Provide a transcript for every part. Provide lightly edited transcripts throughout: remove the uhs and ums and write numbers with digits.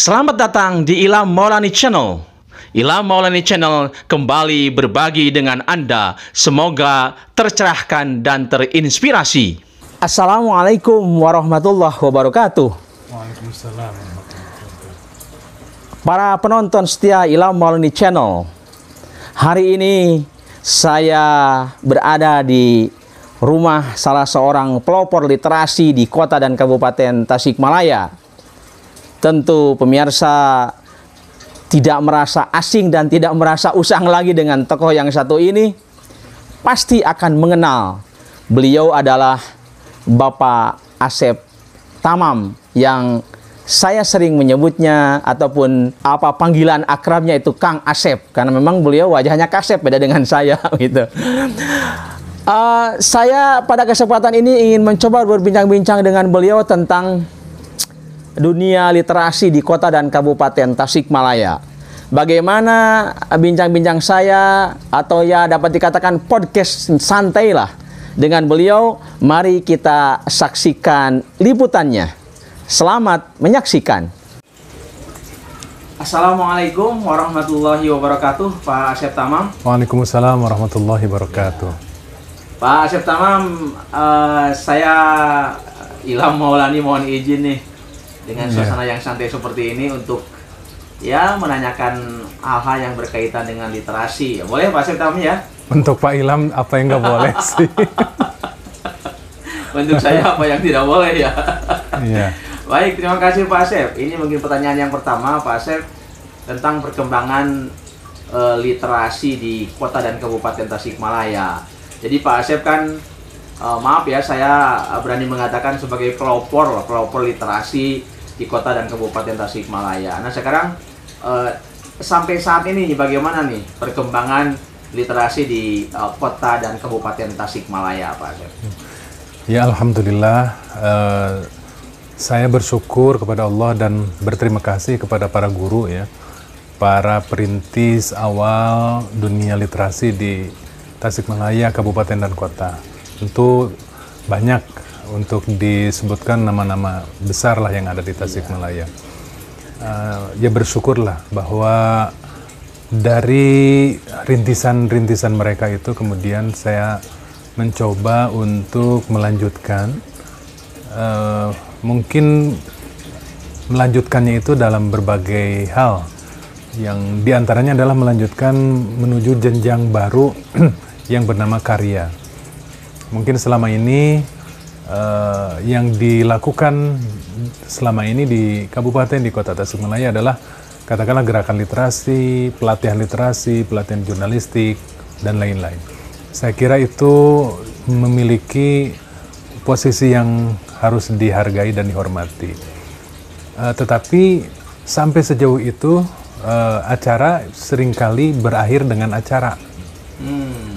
Selamat datang di Ilham Maulani Channel. Ilham Maulani Channel kembali berbagi dengan Anda. Semoga tercerahkan dan terinspirasi. Assalamualaikum warahmatullahi wabarakatuh. Waalaikumsalam warahmatullahi wabarakatuh. Para penonton setia Ilham Maulani Channel, hari ini saya berada di rumah salah seorang pelopor literasi di kota dan kabupaten Tasikmalaya. Tentu pemirsa tidak merasa asing dan tidak merasa usang lagi dengan tokoh yang satu ini. Pasti akan mengenal. Beliau adalah Bapak Asep Tamam, yang saya sering menyebutnya ataupun apa panggilan akrabnya itu Kang Asep, karena memang beliau wajahnya kasep, beda dengan saya gitu. Saya pada kesempatan ini ingin mencoba berbincang-bincang dengan beliau tentang dunia literasi di kota dan kabupaten Tasikmalaya. Bagaimana bincang-bincang saya, atau ya dapat dikatakan podcast santai lah dengan beliau. Mari kita saksikan liputannya. Selamat menyaksikan. Assalamualaikum warahmatullahi wabarakatuh, Pak Asep Tamam. Waalaikumsalam warahmatullahi wabarakatuh. Pak Asep Tamam, saya Ilham Maulani mohon izin nih dengan suasana yang santai seperti ini untuk ya menanyakan hal-hal yang berkaitan dengan literasi. Boleh Pak Asep Tamam ya? Untuk Pak Ilham apa yang nggak boleh sih? Untuk saya apa yang tidak boleh ya? Iya. Baik, terima kasih Pak Asep. Ini mungkin pertanyaan yang pertama Pak Asep tentang perkembangan literasi di kota dan kabupaten Tasikmalaya. Jadi Pak Asep kan maaf ya, saya berani mengatakan sebagai pelopor literasi di kota dan kabupaten Tasikmalaya. Nah sekarang sampai saat ini bagaimana nih perkembangan literasi di kota dan kabupaten Tasikmalaya, Pak Asep? Ya alhamdulillah, saya bersyukur kepada Allah dan berterima kasih kepada para guru ya, para perintis awal dunia literasi di Tasikmalaya, kabupaten dan kota. Tentu banyak untuk disebutkan nama-nama besar lah yang ada di Tasikmalaya. Ya bersyukurlah bahwa dari rintisan-rintisan mereka itu kemudian saya mencoba untuk melanjutkan, mungkin melanjutkannya itu dalam berbagai hal, yang diantaranya adalah melanjutkan menuju jenjang baru yang bernama karya. Mungkin selama ini yang dilakukan selama ini di kabupaten, di kota Tasikmalaya adalah katakanlah gerakan literasi, pelatihan jurnalistik, dan lain-lain. Saya kira itu memiliki posisi yang harus dihargai dan dihormati. Tetapi sampai sejauh itu acara seringkali berakhir dengan acara.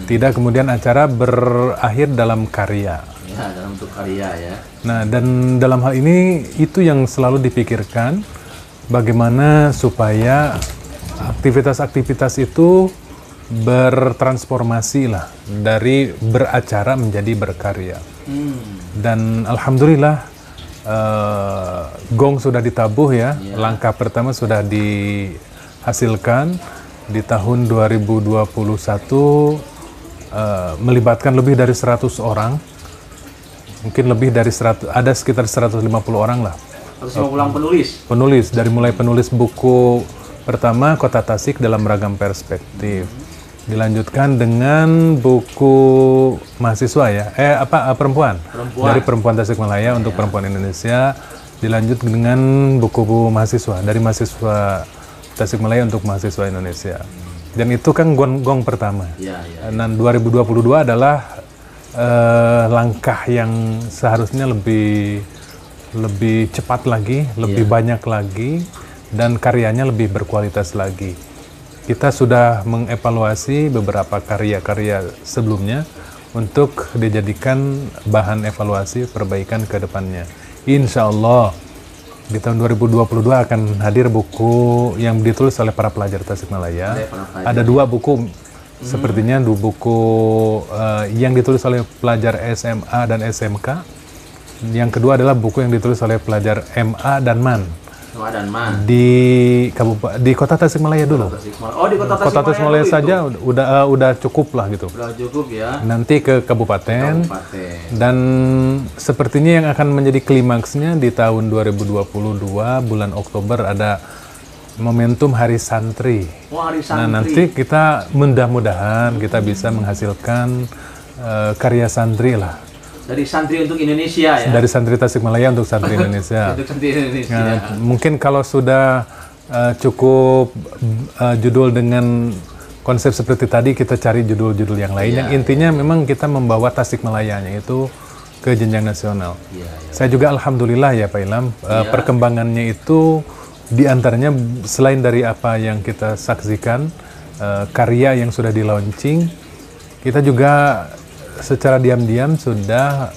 Tidak kemudian acara berakhir dalam karya. Ya, dalam bentuk karya ya. Nah, dan dalam hal ini itu yang selalu dipikirkan, bagaimana supaya aktivitas-aktivitas itu bertransformasi lah dari beracara menjadi berkarya. Dan alhamdulillah gong sudah ditabuh ya. Langkah pertama sudah dihasilkan di tahun 2021, melibatkan lebih dari 100 orang. Mungkin lebih dari 100, ada sekitar 150 orang lah. 150 penulis, dari mulai penulis buku pertama Kota Tasik dalam Ragam Perspektif, dilanjutkan dengan buku mahasiswa ya, perempuan dari perempuan Tasikmalaya untuk perempuan Indonesia, dilanjut dengan buku mahasiswa dari mahasiswa Tasikmalaya untuk mahasiswa Indonesia. Dan itu kan gong pertama. Dan 2022 adalah langkah yang seharusnya lebih cepat lagi, lebih banyak lagi, dan karyanya lebih berkualitas lagi. Kita sudah mengevaluasi beberapa karya-karya sebelumnya untuk dijadikan bahan evaluasi perbaikan ke depannya. Insya Allah di tahun 2022 akan hadir buku yang ditulis oleh para pelajar Tasikmalaya. Ada 2 buku, sepertinya 2 buku yang ditulis oleh pelajar SMA dan SMK. Yang kedua adalah buku yang ditulis oleh pelajar MA dan MAN. Ramadan mah. Di Kota Tasikmalaya dulu. Oh, di Kota Kota Tasikmalaya saja udah cukup lah gitu. Udah cukup ya. Nanti ke kabupaten. Dan sepertinya yang akan menjadi klimaksnya di tahun 2022 bulan Oktober ada momentum Hari Santri. Oh, Hari Santri. Nah, nanti kita mudah-mudahan kita bisa menghasilkan karya santri lah. Dari santri untuk Indonesia ya? Dari santri Tasikmalaya untuk santri Indonesia. Untuk santri Indonesia. Nah, mungkin kalau sudah cukup judul dengan konsep seperti tadi, kita cari judul-judul yang lain. Yang intinya memang kita membawa Tasikmalayanya itu ke jenjang nasional. Saya juga alhamdulillah ya Pak Ilham, perkembangannya itu diantaranya selain dari apa yang kita saksikan, karya yang sudah di launching, kita juga secara diam-diam sudah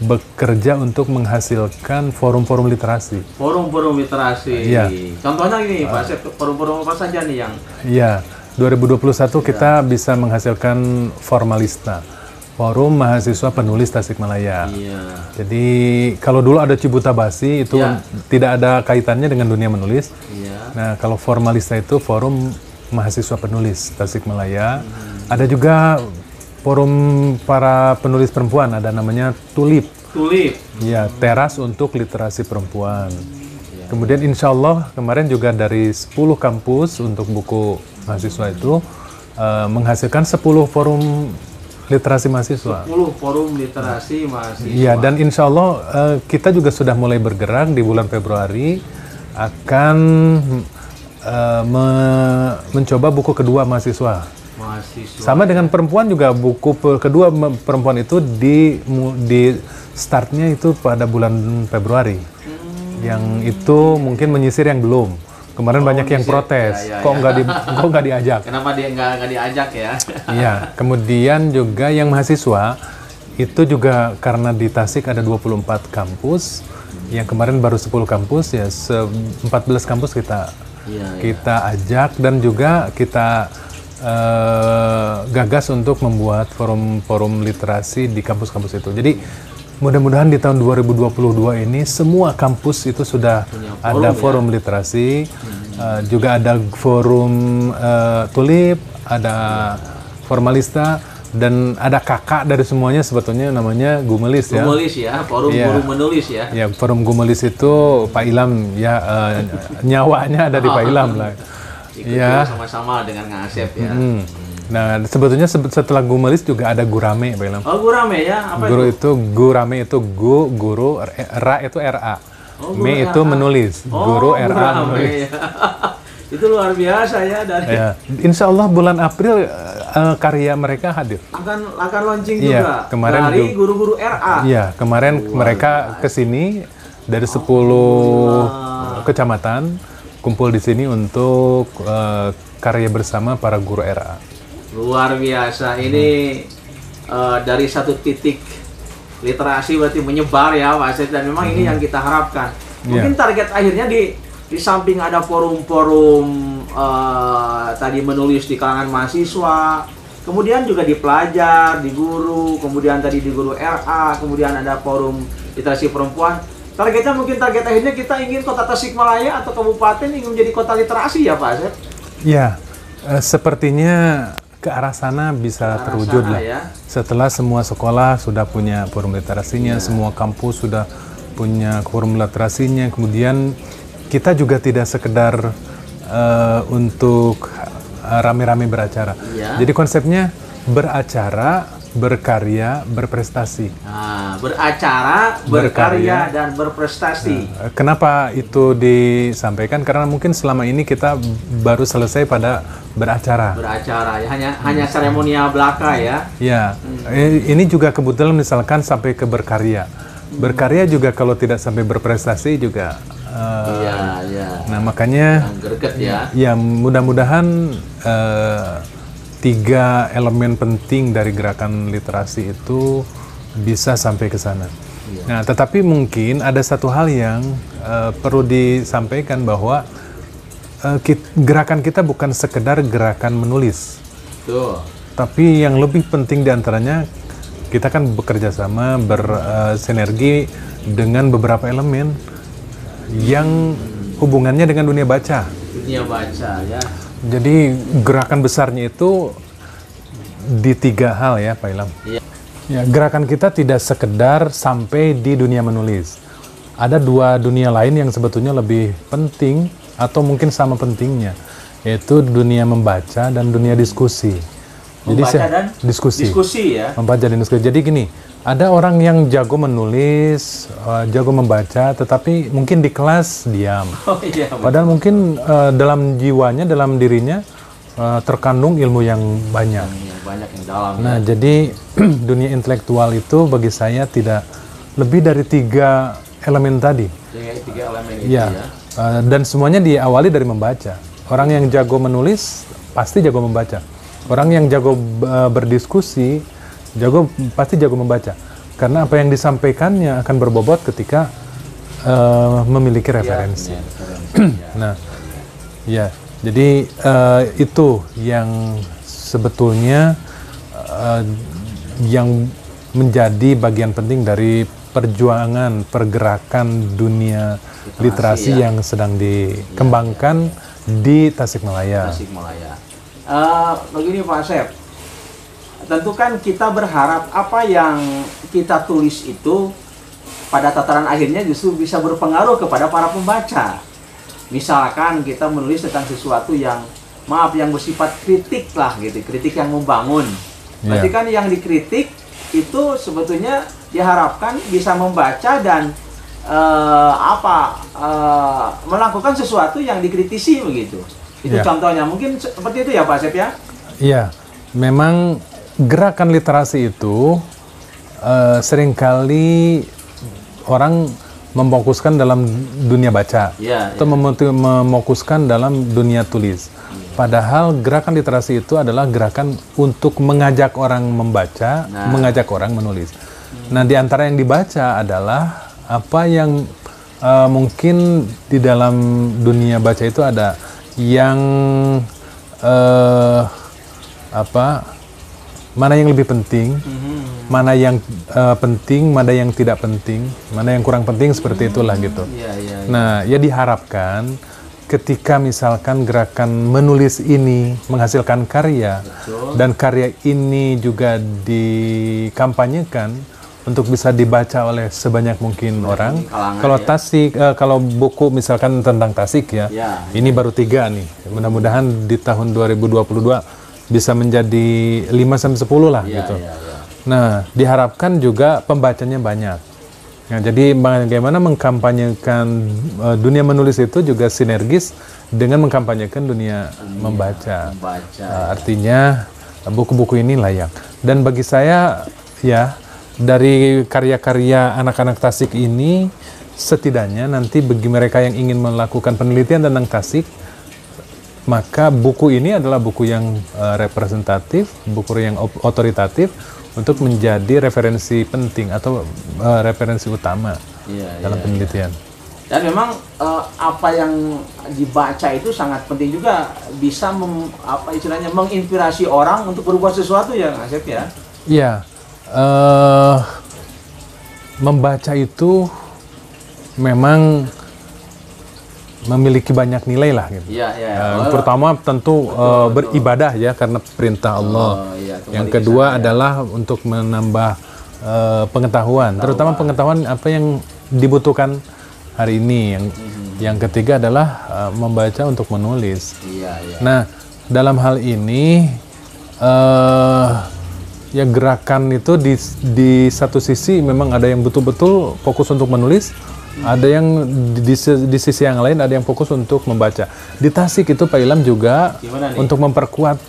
bekerja untuk menghasilkan forum-forum literasi. Forum-forum literasi. Iya. Contohnya ini Pak Asep, forum-forum apa saja nih yang? Iya, 2021 kita bisa menghasilkan Formalista, Forum Mahasiswa Penulis Tasikmalaya. Iya. Jadi kalau dulu ada Cibutabasi itu tidak ada kaitannya dengan dunia menulis. Iya. Nah, kalau Formalista itu Forum Mahasiswa Penulis Tasikmalaya. Ada juga forum para penulis perempuan, ada namanya Tulip. Tulip. Ya, teras untuk literasi perempuan. Kemudian insya Allah kemarin juga dari 10 kampus untuk buku mahasiswa itu menghasilkan 10 forum literasi mahasiswa. 10 forum literasi mahasiswa. Iya, dan insya Allah kita juga sudah mulai bergerak di bulan Februari akan mencoba buku kedua mahasiswa. Sama dengan perempuan juga, buku kedua perempuan itu di startnya itu pada bulan Februari. Yang itu mungkin menyisir yang belum. Kemarin banyak yang protes, kok nggak diajak? Kenapa dia nggak diajak ya? Iya, kemudian juga yang mahasiswa itu juga karena di Tasik ada 24 kampus, yang kemarin baru 10 kampus ya, 14 kampus kita ajak dan juga kita gagas untuk membuat forum-forum literasi di kampus-kampus itu. Jadi mudah-mudahan di tahun 2022 ini semua kampus itu sudah ada forum literasi, juga ada forum Tulip, ada Formalista, dan ada kakak dari semuanya sebetulnya namanya Gumelis ya. Gumelis ya, forum guru menulis ya. Ya, forum Gumelis itu Pak Ilham ya, nyawanya ada di Pak Ilham lah. Ikut sama-sama dengan Kang Asep ya. Nah, sebetulnya setelah Gumelis juga ada Gurame, Pak Ilham. Oh, Gurame ya? Apa Gurame itu guru, Ra itu RA. Me itu menulis. Guru RA menulis. Ya. Itu luar biasa ya dari. Ya. Insya Allah bulan April karya mereka hadir. Akan launching juga. Kemarin dari guru-guru RA. Iya, kemarin mereka kesini dari 10 kecamatan. Kumpul di sini untuk karya bersama para guru RA. Luar biasa. Ini dari satu titik literasi berarti menyebar ya Pak Asep, dan memang ini yang kita harapkan. Mungkin target akhirnya di samping ada forum-forum tadi menulis di kalangan mahasiswa, kemudian juga di pelajar, di guru, kemudian tadi di guru RA, kemudian ada forum literasi perempuan. Targetnya mungkin target akhirnya kita ingin Kota Tasikmalaya atau kabupaten ingin menjadi kota literasi ya Pak Asep? Ya, sepertinya ke arah sana bisa terwujud lah. Ya. Setelah semua sekolah sudah punya forum literasinya, semua kampus sudah punya forum literasinya, kemudian kita juga tidak sekedar untuk rame-rame beracara. Jadi konsepnya beracara, berkarya, berprestasi. Nah, beracara, berkarya, dan berprestasi. Nah, kenapa itu disampaikan? Karena mungkin selama ini kita baru selesai pada beracara. Beracara, ya, hanya seremonial belaka ya. Ya, ini juga kebetulan misalkan sampai ke berkarya. Berkarya juga kalau tidak sampai berprestasi juga. Nah, makanya. Greget ya. Ya, mudah-mudahan 3 elemen penting dari gerakan literasi itu bisa sampai ke sana. Nah, tetapi mungkin ada satu hal yang perlu disampaikan bahwa gerakan kita bukan sekedar gerakan menulis. Betul. Tapi yang lebih penting diantaranya kita kan bekerja sama, bersinergi dengan beberapa elemen. yang hubungannya dengan dunia baca. Dunia baca ya. Jadi gerakan besarnya itu di 3 hal ya Pak Ilham. Iya. Ya, gerakan kita tidak sekedar sampai di dunia menulis. Ada 2 dunia lain yang sebetulnya lebih penting atau mungkin sama pentingnya, yaitu dunia membaca dan dunia diskusi. Membaca dan diskusi. Diskusi ya. Membaca dan diskusi. Jadi gini, ada orang yang jago menulis, jago membaca, tetapi mungkin di kelas diam. Oh iya. Padahal mungkin dalam jiwanya, dalam dirinya terkandung ilmu yang banyak. Banyak yang dalam. Nah, jadi dunia intelektual itu bagi saya tidak lebih dari 3 elemen tadi. 3 elemen itu Ya, ya. dan semuanya diawali dari membaca. Orang yang jago menulis pasti jago membaca. Orang yang jago berdiskusi pasti jago membaca. Karena apa yang disampaikannya akan berbobot ketika memiliki referensi. Nah, ya, jadi itu yang sebetulnya yang menjadi bagian penting dari perjuangan pergerakan dunia literasi ya. yang sedang dikembangkan di Tasikmalaya. Tasikmalaya. Begini Pak Asep, tentu kan kita berharap apa yang kita tulis itu pada tataran akhirnya justru bisa berpengaruh kepada para pembaca. Misalkan kita menulis tentang sesuatu yang yang bersifat kritik lah gitu, kritik yang membangun. Berarti kan yang dikritik itu sebetulnya diharapkan bisa membaca dan melakukan sesuatu yang dikritisi begitu. Itu contohnya, mungkin seperti itu ya Pak Asep ya? Iya, memang gerakan literasi itu seringkali orang memfokuskan dalam dunia baca atau memfokuskan dalam dunia tulis. Padahal gerakan literasi itu adalah gerakan untuk mengajak orang membaca, mengajak orang menulis. Nah, di antara yang dibaca adalah apa yang mungkin di dalam dunia baca itu ada yang mana yang lebih penting, mana yang penting, mana yang tidak penting, mana yang kurang penting, seperti itulah gitu. Nah, ya diharapkan ketika misalkan gerakan menulis ini menghasilkan karya, dan karya ini juga dikampanyekan untuk bisa dibaca oleh sebanyak mungkin orang. Kalau Tasik, kalau buku misalkan tentang Tasik ya, ini baru 3 nih. Mudah-mudahan di tahun 2022 bisa menjadi 5-10 lah gitu. Nah, diharapkan juga pembacanya banyak. Nah, jadi bagaimana mengkampanyekan dunia menulis itu juga sinergis dengan mengkampanyekan dunia membaca. Artinya buku-buku ini layak. Dan bagi saya ya, dari karya-karya anak-anak Tasik ini, setidaknya nanti bagi mereka yang ingin melakukan penelitian tentang Tasik, maka buku ini adalah buku yang representatif, buku yang otoritatif untuk menjadi referensi penting atau referensi utama dalam penelitian. Dan memang apa yang dibaca itu sangat penting juga, bisa istilahnya menginspirasi orang untuk berbuat sesuatu ya, Asep ya? Iya, membaca itu memang memiliki banyak nilai lah gitu. Pertama tentu beribadah ya, karena perintah Allah. Yang kedua adalah untuk menambah pengetahuan, terutama pengetahuan apa yang dibutuhkan hari ini. Yang ketiga adalah membaca untuk menulis. Nah, dalam hal ini ya gerakan itu di satu sisi memang ada yang betul-betul fokus untuk menulis, ada yang di sisi yang lain ada yang fokus untuk membaca. Di Tasik itu Pak Ilham juga untuk memperkuat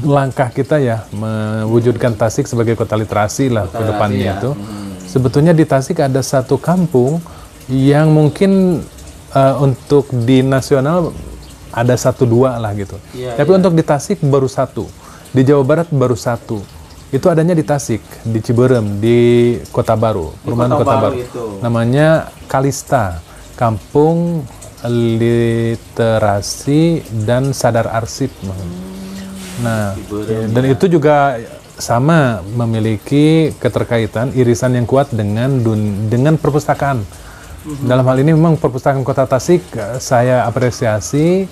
langkah kita ya, mewujudkan Tasik sebagai kota literasi lah ke depannya itu. Sebetulnya di Tasik ada satu kampung yang mungkin untuk di nasional ada 1-2 lah gitu. Tapi untuk di Tasik baru 1. Di Jawa Barat baru 1. Itu adanya di Tasik, di Ciberem, di Kota Baru, perumahan Kota Baru. Namanya Kalista, Kampung Literasi dan Sadar Arsip. Nah, dan itu juga sama memiliki keterkaitan irisan yang kuat dengan perpustakaan. Dalam hal ini memang Perpustakaan Kota Tasik saya apresiasi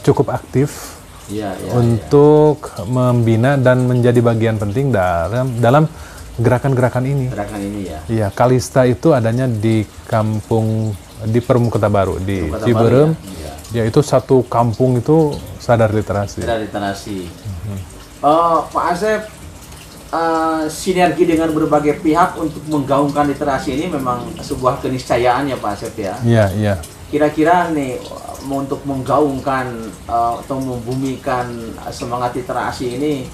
cukup aktif untuk membina dan menjadi bagian penting dalam gerakan-gerakan ini. Gerakan ini ya. Iya, Kalista itu adanya di Perum Kota Baru di Ciberem. Yaitu satu kampung itu sadar literasi. Sadar literasi. Pak Asep, sinergi dengan berbagai pihak untuk menggaungkan literasi ini memang sebuah keniscayaan ya Pak Asep ya. Iya, iya. Kira-kira nih untuk menggaungkan atau membumikan semangat literasi ini,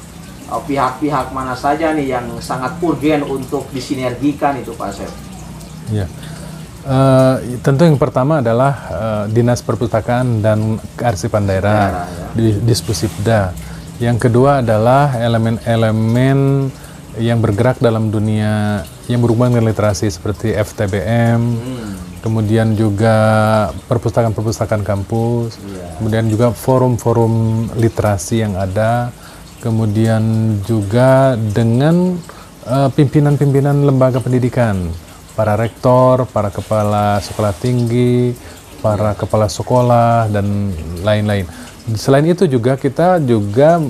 pihak-pihak mana saja nih yang sangat urgen untuk disinergikan itu Pak Asep? Ya, tentu yang pertama adalah Dinas Perpustakaan dan Kearsipan Daerah, Dispusipda. Yang kedua adalah elemen-elemen yang bergerak dalam dunia yang berhubungan dengan literasi seperti FTBM, kemudian juga perpustakaan-perpustakaan kampus, kemudian juga forum-forum literasi yang ada, kemudian juga dengan pimpinan-pimpinan lembaga pendidikan, para rektor, para kepala sekolah tinggi, para kepala sekolah, dan lain-lain. Selain itu juga kita juga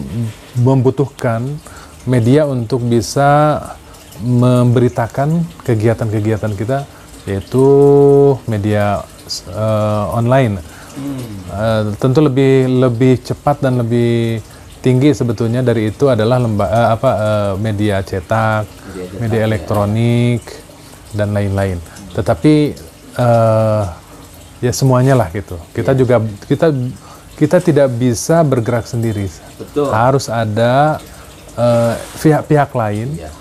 membutuhkan media untuk bisa memberitakan kegiatan-kegiatan kita, yaitu media online. Tentu lebih cepat dan lebih tinggi sebetulnya dari itu adalah media cetak, media elektronik, dan lain-lain. Tetapi ya semuanya lah gitu. Kita tidak bisa bergerak sendiri. Betul. Harus ada pihak-pihak lain. Ya,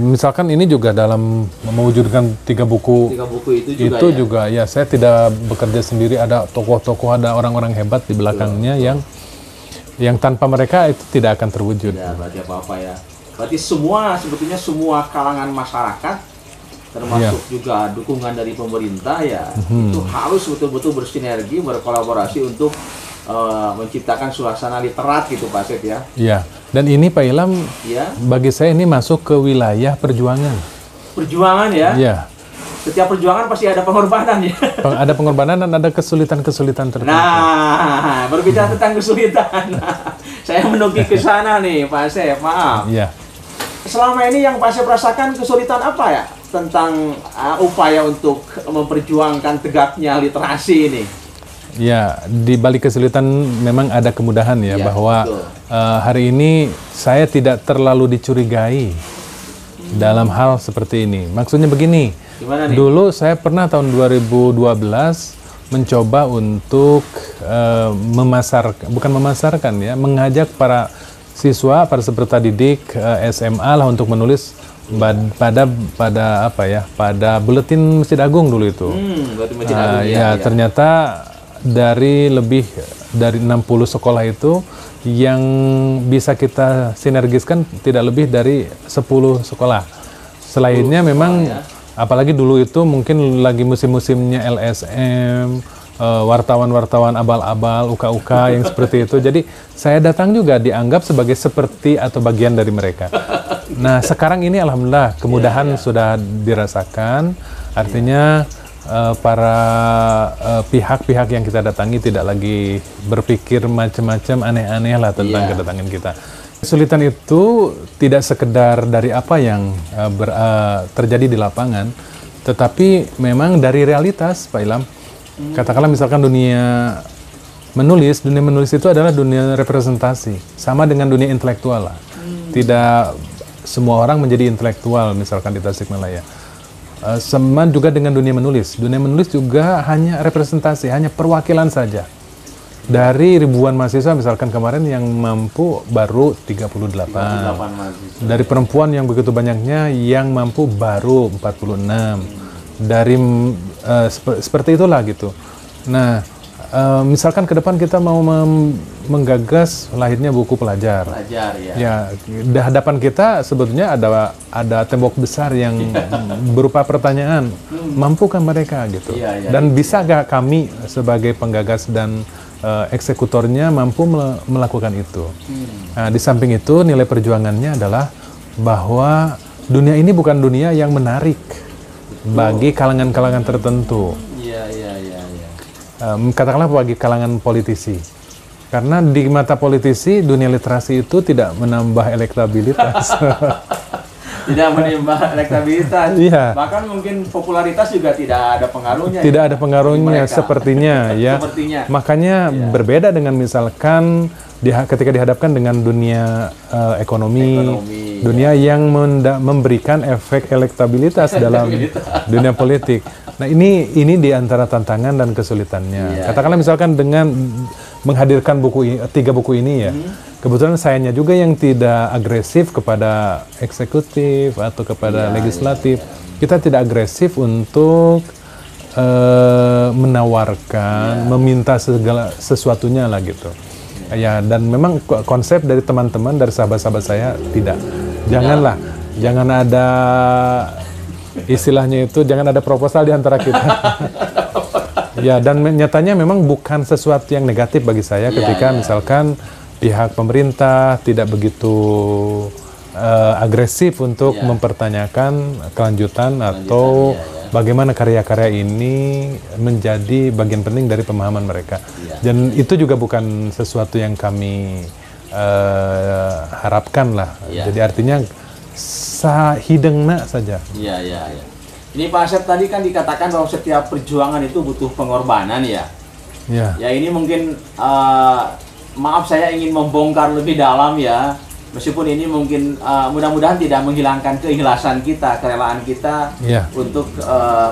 misalkan ini juga dalam mewujudkan 3 buku itu juga ya saya tidak bekerja sendiri, ada tokoh-tokoh, ada orang-orang hebat di belakangnya yang tanpa mereka itu tidak akan terwujud. Ya, berarti apa-apa ya. Berarti sebetulnya semua kalangan masyarakat, termasuk juga dukungan dari pemerintah ya, itu harus betul-betul bersinergi, berkolaborasi untuk menciptakan suasana literat gitu Pak Asep ya. Iya, dan ini Pak Ilham, bagi saya ini masuk ke wilayah perjuangan. Perjuangan ya? Iya. Setiap perjuangan pasti ada pengorbanan ya? Ada pengorbanan dan ada kesulitan-kesulitan tertentu. Nah, berbicara tentang kesulitan, saya menuju ke sana nih Pak Asep, maaf. Iya. Selama ini yang Pak Asep rasakan kesulitan apa ya? Tentang upaya untuk memperjuangkan tegaknya literasi ini. Ya, di balik kesulitan memang ada kemudahan ya, bahwa hari ini saya tidak terlalu dicurigai dalam hal seperti ini. Maksudnya begini, dulu saya pernah tahun 2012 mencoba untuk mengajak para siswa, para peserta didik SMA lah untuk menulis pada buletin Masjid Agung dulu itu. Buletin Masjid Agung, ternyata dari lebih dari 60 sekolah itu yang bisa kita sinergiskan tidak lebih dari 10 sekolah. Selainnya memang apalagi dulu itu mungkin lagi musim-musimnya LSM, wartawan-wartawan abal-abal, UK-UK yang seperti itu. Jadi saya datang juga dianggap sebagai seperti atau bagian dari mereka. Nah, sekarang ini alhamdulillah kemudahan sudah dirasakan. Artinya para pihak-pihak yang kita datangi tidak lagi berpikir macam-macam aneh-aneh lah tentang kedatangan kita. Kesulitan itu tidak sekedar dari apa yang terjadi di lapangan, tetapi memang dari realitas, Pak Ilham. Katakanlah misalkan dunia menulis itu adalah dunia representasi, sama dengan dunia intelektual lah. Tidak semua orang menjadi intelektual misalkan di Tasikmalaya. Sama juga dengan dunia menulis. Dunia menulis juga hanya representasi, hanya perwakilan saja. Dari ribuan mahasiswa misalkan kemarin yang mampu baru 38. Dari perempuan yang begitu banyaknya yang mampu baru 46. Dari seperti itulah gitu. Nah, misalkan ke depan kita mau menggagas lahirnya buku pelajar. Ya, di hadapan kita sebetulnya ada tembok besar yang berupa pertanyaan, mampukah mereka gitu? Dan bisa gak kami sebagai penggagas dan eksekutornya mampu melakukan itu? Nah, di samping itu nilai perjuangannya adalah bahwa dunia ini bukan dunia yang menarik. bagi kalangan-kalangan tertentu. Iya, iya, iya, iya. Katakanlah bagi kalangan politisi. Karena di mata politisi, dunia literasi itu tidak menambah elektabilitas. Tidak menambah elektabilitas. Iya. Bahkan mungkin popularitas juga tidak ada pengaruhnya. Tidak ya, ada pengaruhnya mereka. sepertinya ya. Sepertinya. Makanya berbeda dengan misalkan ketika dihadapkan dengan dunia ekonomi, dunia yang memberikan efek elektabilitas dalam dunia politik. Nah, ini di antara tantangan dan kesulitannya. Katakanlah misalkan dengan menghadirkan tiga buku ini ya. Kebetulan sayanya juga yang tidak agresif kepada eksekutif atau kepada legislatif. Kita tidak agresif untuk menawarkan, meminta segala sesuatunya lah gitu. Ya, dan memang konsep dari teman-teman, dari sahabat-sahabat saya tidak. Janganlah, jangan ada istilahnya itu, jangan ada proposal di antara kita. Ya, dan nyatanya memang bukan sesuatu yang negatif bagi saya ketika misalkan pihak pemerintah tidak begitu agresif untuk mempertanyakan kelanjutan atau bagaimana karya-karya ini menjadi bagian penting dari pemahaman mereka. Dan itu juga bukan sesuatu yang kami harapkan lah. Jadi artinya sahidengna saja. Iya, iya, iya. Ini Pak Asep tadi kan dikatakan bahwa setiap perjuangan itu butuh pengorbanan ya. Ya. Ya ini mungkin maaf saya ingin membongkar lebih dalam ya. Meskipun ini mungkin mudah-mudahan tidak menghilangkan keikhlasan kita, kerelaan kita untuk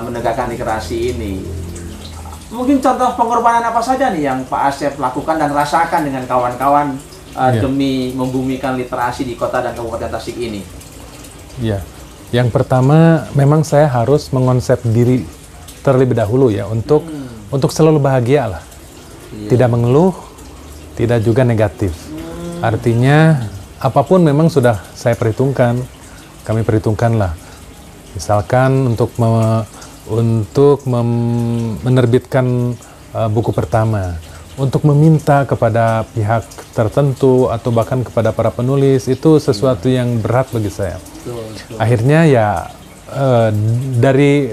menegakkan literasi ini. Mungkin contoh pengorbanan apa saja nih yang Pak Asep lakukan dan rasakan dengan kawan-kawan demi membumikan literasi di kota dan Kabupaten Tasik ini? Ya, yang pertama memang saya harus mengonsep diri terlebih dahulu ya untuk selalu bahagia lah, tidak mengeluh, tidak juga negatif. Artinya apapun memang sudah saya perhitungkan, kami perhitungkan lah. Misalkan untuk menerbitkan buku pertama, untuk meminta kepada pihak tertentu atau bahkan kepada para penulis itu sesuatu yang berat bagi saya. Akhirnya ya dari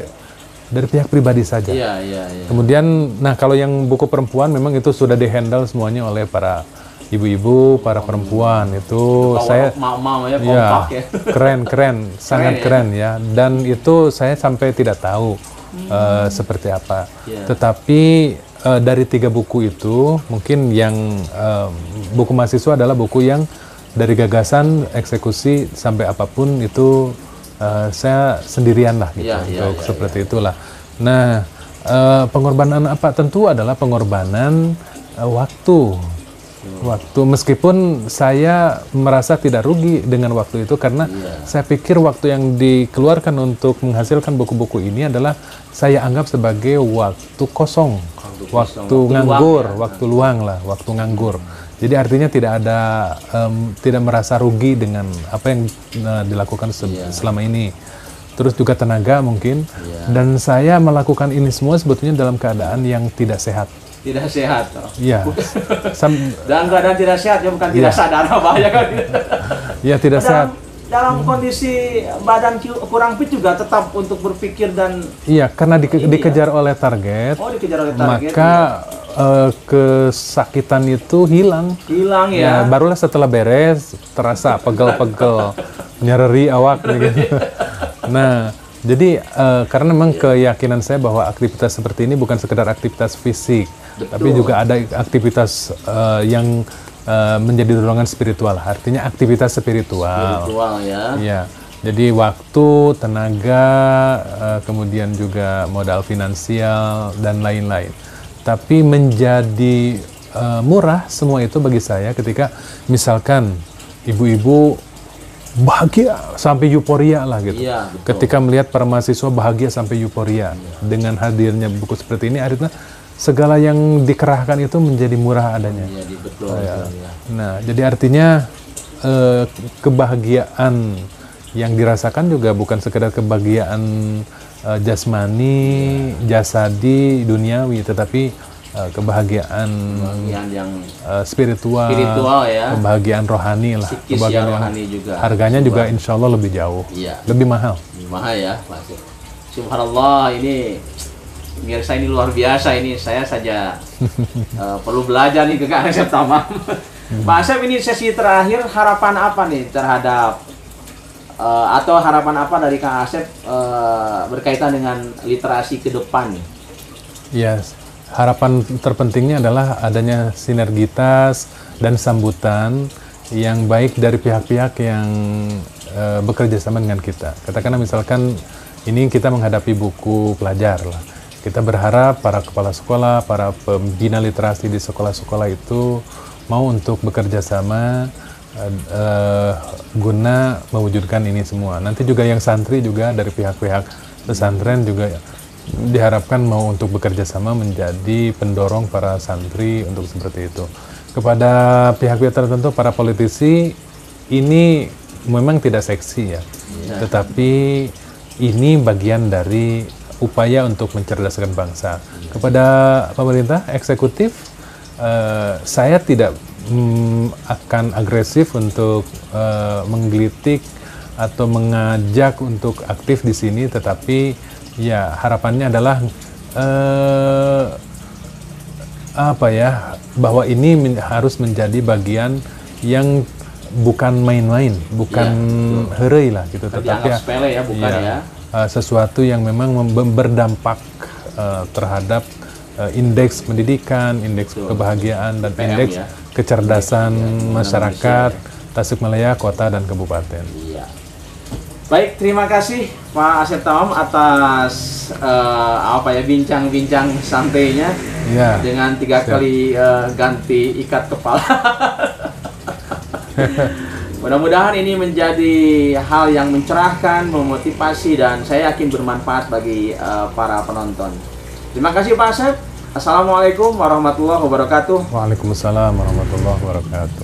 pihak pribadi saja. Kemudian, nah kalau yang buku perempuan memang itu sudah dihandle semuanya oleh para ibu-ibu, para perempuan itu saya keren, sangat keren ya. Dan itu saya sampai tidak tahu seperti apa. Tetapi dari 3 buku itu mungkin yang buku mahasiswa adalah buku yang dari gagasan, eksekusi sampai apapun itu saya sendirian lah gitu, seperti itulah. Nah, pengorbanan apa? Tentu adalah pengorbanan waktu. Meskipun saya merasa tidak rugi dengan waktu itu karena saya pikir waktu yang dikeluarkan untuk menghasilkan buku-buku ini adalah saya anggap sebagai waktu kosong, waktu nganggur, waktu luang lah, waktu nganggur. Jadi artinya tidak merasa rugi dengan apa yang dilakukan selama ini. Terus juga tenaga mungkin. Dan saya melakukan ini semua sebetulnya dalam keadaan yang tidak sehat. Tidak sehat. Iya. Dalam keadaan tidak sehat ya, bukan tidak sadar bahaya kan. Iya, tidak sehat. Dalam kondisi badan kurang fit juga tetap untuk berpikir dan karena dikejar oleh target. Oh, dikejar oleh target. Maka kesakitan itu hilang ya. Barulah setelah beres terasa pegel-pegel, nyeri awak gitu. Nah, jadi karena memang keyakinan saya bahwa aktivitas seperti ini bukan sekedar aktivitas fisik, tapi juga ada aktivitas yang menjadi dorongan spiritual. Artinya aktivitas spiritual ya. Jadi waktu, tenaga, kemudian juga modal finansial dan lain-lain. Tapi menjadi murah semua itu bagi saya ketika misalkan ibu-ibu bahagia sampai euforia lah gitu. Ketika melihat para mahasiswa bahagia sampai euforia dengan hadirnya buku seperti ini, akhirnya segala yang dikerahkan itu menjadi murah adanya. Nah, jadi artinya kebahagiaan yang dirasakan juga bukan sekedar kebahagiaan jasmani, jasadi, duniawi, tetapi kebahagiaan yang spiritual ya. Kebahagiaan rohani lah. Kebahagiaan rohani juga. Harganya juga insya Allah lebih jauh, lebih mahal. Lebih mahal ya, Pak. Subhanallah, ini pemirsa ini luar biasa ini. Saya saja perlu belajar nih ke Kang Asep Tamam. Pak Asep, ini sesi terakhir, harapan apa nih terhadap atau harapan apa dari Kang Asep berkaitan dengan literasi ke depan nih? Ya, harapan terpentingnya adalah adanya sinergitas dan sambutan yang baik dari pihak-pihak yang bekerja sama dengan kita. Katakanlah misalkan ini kita menghadapi buku pelajar lah. Kita berharap para kepala sekolah, para pembina literasi di sekolah-sekolah itu mau untuk bekerja sama guna mewujudkan ini semua. Nanti juga yang santri juga dari pihak-pihak pesantren juga diharapkan mau untuk bekerja sama menjadi pendorong para santri untuk seperti itu. Kepada pihak-pihak tertentu, para politisi, ini memang tidak seksi ya, tetapi ini bagian dari upaya untuk mencerdaskan bangsa. Kepada pemerintah eksekutif, saya tidak akan agresif untuk menggelitik atau mengajak untuk aktif di sini, tetapi ya harapannya adalah bahwa ini harus menjadi bagian yang bukan main-main, bukan herei lah gitu, tetapi sepele ya, bukan ya. Sesuatu yang memang berdampak terhadap indeks pendidikan, indeks kebahagiaan, dan indeks kecerdasan masyarakat Tasikmalaya, kota dan kabupaten. Iya. Baik, terima kasih Pak Asep Tamam atas bincang-bincang santainya dengan 3 kali ganti ikat kepala. Mudah-mudahan ini menjadi hal yang mencerahkan, memotivasi, dan saya yakin bermanfaat bagi para penonton. Terima kasih Pak Asep. Assalamualaikum warahmatullahi wabarakatuh. Waalaikumsalam warahmatullahi wabarakatuh.